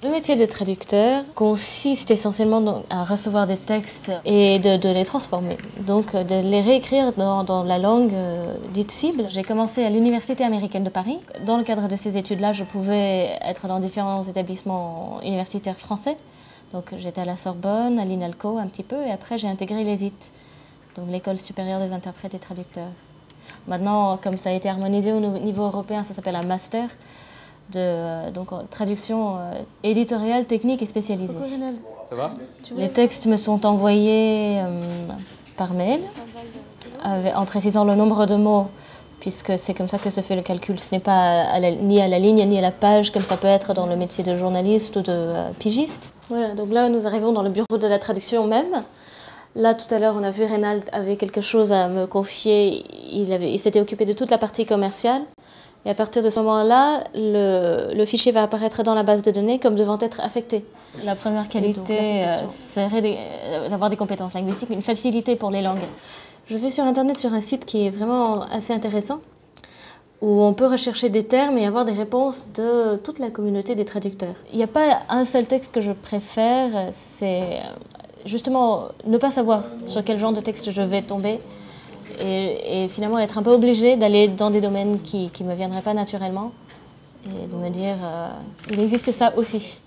Le métier de traducteur consiste essentiellement à recevoir des textes et de les transformer, donc de les réécrire dans la langue dite cible. J'ai commencé à l'Université américaine de Paris. Dans le cadre de ces études-là, je pouvais être dans différents établissements universitaires français. Donc j'étais à la Sorbonne, à l'INALCO un petit peu, et après j'ai intégré l'ESIT, donc l'École supérieure des interprètes et traducteurs. Maintenant, comme ça a été harmonisé au niveau européen, ça s'appelle un master de traduction éditoriale, technique et spécialisée. Ça va? Les textes me sont envoyés par mail, en précisant le nombre de mots, puisque c'est comme ça que se fait le calcul. Ce n'est pas ni à la ligne, ni à la page, comme ça peut être dans le métier de journaliste ou de pigiste. Voilà, donc là, nous arrivons dans le bureau de la traduction même. Là, tout à l'heure, on a vu Reynald avait quelque chose à me confier. Il s'était occupé de toute la partie commerciale. Et à partir de ce moment-là, le fichier va apparaître dans la base de données comme devant être affecté. La première qualité serait d'avoir des compétences linguistiques, une facilité pour les langues. Je vais sur Internet sur un site qui est vraiment assez intéressant, où on peut rechercher des termes et avoir des réponses de toute la communauté des traducteurs. Il n'y a pas un seul texte que je préfère, c'est justement ne pas savoir sur quel genre de texte je vais tomber et finalement être un peu obligée d'aller dans des domaines qui ne me viendraient pas naturellement et de me dire il existe ça aussi.